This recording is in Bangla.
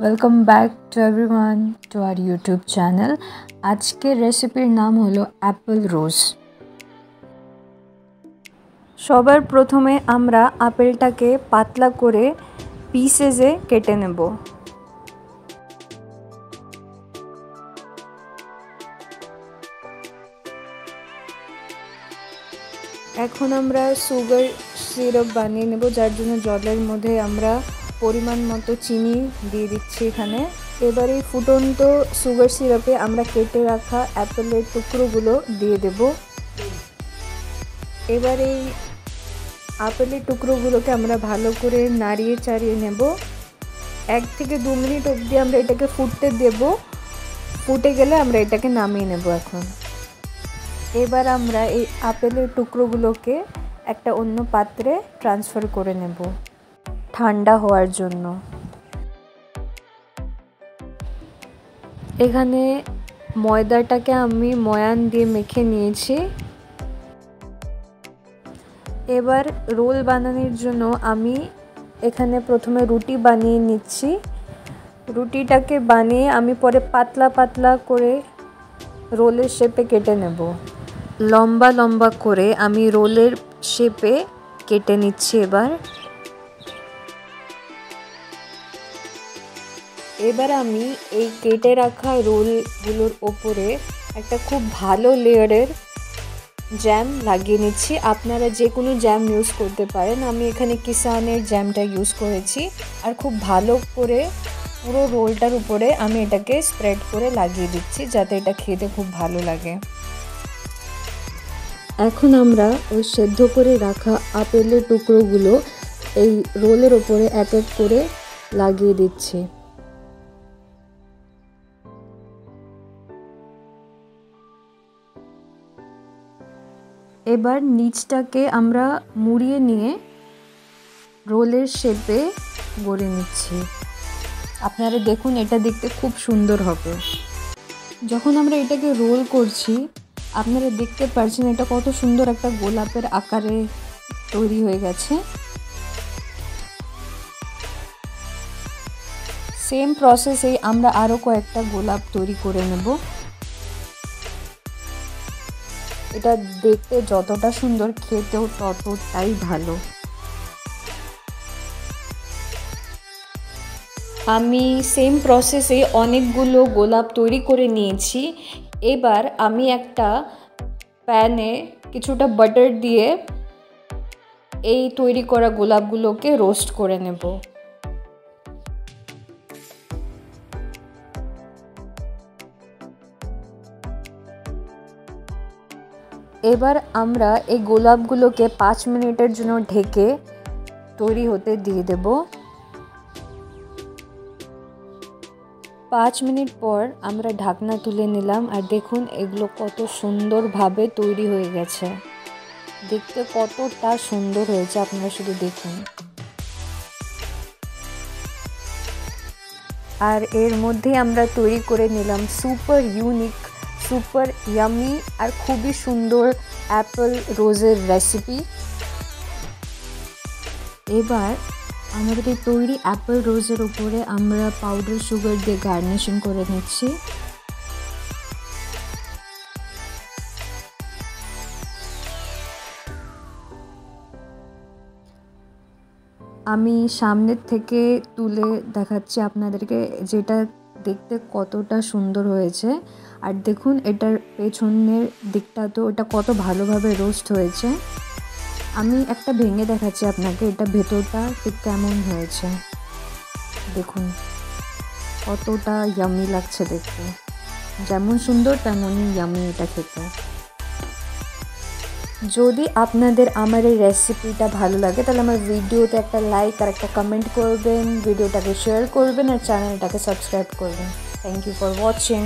Welcome back to everyone to our YouTube channel. আজকের রেসিপির নাম হলো অ্যাপেল রোজ। সবার প্রথমে আমরা আপেলটাকে পাতলা করে পিসেসে কেটে নেব। এখন আমরা সুগার সিরাপ বানিয়ে নেব, যার জন্য জলের মধ্যে আমরা পরিমাণ মতো চিনি দিয়ে দিচ্ছি এখানে। এবার এই ফুটন্ত সুগার সিরাপে আমরা কেটে রাখা অ্যাপেলের টুকরোগুলো দিয়ে দেব। এবার এই আপেলের টুকরোগুলোকে আমরা ভালো করে নাড়িয়ে চাড়িয়ে নেব। 1 থেকে 2 মিনিট অবধি আমরা এটাকে ফুটতে দেব। ফুটে গেলে আমরা এটাকে নামিয়ে নেব। এবার আমরা এই আপেলের টুকরোগুলোকে একটা অন্য পাত্রে ট্রান্সফার করে নেব ঠান্ডা হওয়ার জন্য। এখানে ময়দাটাকে আমি ময়ান দিয়ে মেখে নিয়েছি। এবার রোল বানানোর জন্য আমি এখানে প্রথমে রুটি বানিয়ে নিচ্ছি। রুটিটাকে বানিয়ে আমি পরে পাতলা পাতলা করে রোলের শেপে কেটে নেব। লম্বা লম্বা করে আমি রোলের শেপে কেটে নিচ্ছি। এবার আমি এই কেটে রাখা রোলগুলোর ওপরে একটা খুব ভালো লেয়ারের জ্যাম লাগিয়ে নিচ্ছি। আপনারা যে কোনো জ্যাম ইউজ করতে পারেন। আমি এখানে কিষানের জ্যামটা ইউজ করেছি। আর খুব ভালো করে পুরো রোলটার উপরে আমি এটাকে স্প্রেড করে লাগিয়ে দিচ্ছি, যাতে এটা খেতে খুব ভালো লাগে। এখন আমরা ওই সেদ্ধ করে রাখা আপেলের টুকরোগুলো এই রোলের ওপরে এক এক করে লাগিয়ে দিচ্ছি। এবার নিচটাকে আমরা মুড়িয়ে নিয়ে রোলের শেপে গড়ে নিচ্ছি। আপনারা দেখুন, এটা দেখতে খুব সুন্দর হবে। যখন আমরা এটাকে রোল করছি, আপনারা দেখতে পাচ্ছেন এটা কত সুন্দর একটা গোলাপের আকারে তৈরি হয়ে গেছে। সেম প্রসেসে আমরা আরও কয়েকটা গোলাপ তৈরি করে নেব। এটা দেখতে যতটা সুন্দর, খেতেও ততটাই ভালো। আমি সেম প্রসেসে অনেকগুলো গোলাপ তৈরি করে নিয়েছি। এবার আমি একটা প্যানে কিছুটা বাটার দিয়ে এই তৈরি করা গোলাপগুলোকে রোস্ট করে নেব। এবার আমরা এই গোলাপগুলোকে 5 মিনিটের জন্য ঢেকে তৈরি হতে দিয়ে দেব। 5 মিনিট পর আমরা ঢাকনা তুলে নিলাম, আর দেখুন এগুলো কত সুন্দরভাবে তৈরি হয়ে গেছে। দেখতে কতটা সুন্দর হয়েছে আপনারা শুধু দেখুন। আর এর মধ্যে আমরা তৈরি করে নিলাম সুপার ইউনিক, সুপার ইয়ামি আর খুবই সুন্দর অ্যাপেল রোজের রেসিপি। এবার আমাদের এই তৈরি অ্যাপেল রোজের উপরে আমরা পাউডার সুগার দিয়ে গার্নিশিং করে নিচ্ছি। আমি সামনের থেকে তুলে দেখাচ্ছি আপনাদেরকে, যেটা দেখতে কতটা সুন্দর হয়েছে। আর দেখুন এটার পেছনের দিকটা তো এটা কত ভালোভাবে রোস্ট হয়েছে। আমি একটা ভেঙে দেখাচ্ছি আপনাকে, এটা ভেতরটা ঠিক কেমন হয়েছে। দেখুন কতটা ইয়ামি লাগছে দেখতে। যেমন সুন্দর তেমনই ইয়ামি এটা খেতে। যদি আপনাদের আমার এই রেসিপিটা ভালো লাগে, তাহলে আমার ভিডিওতে একটা লাইক আর একটা কমেন্ট করবেন, ভিডিওটাকে শেয়ার করবেন আর চ্যানেলটাকে সাবস্ক্রাইব করবেন। Thank you for watching.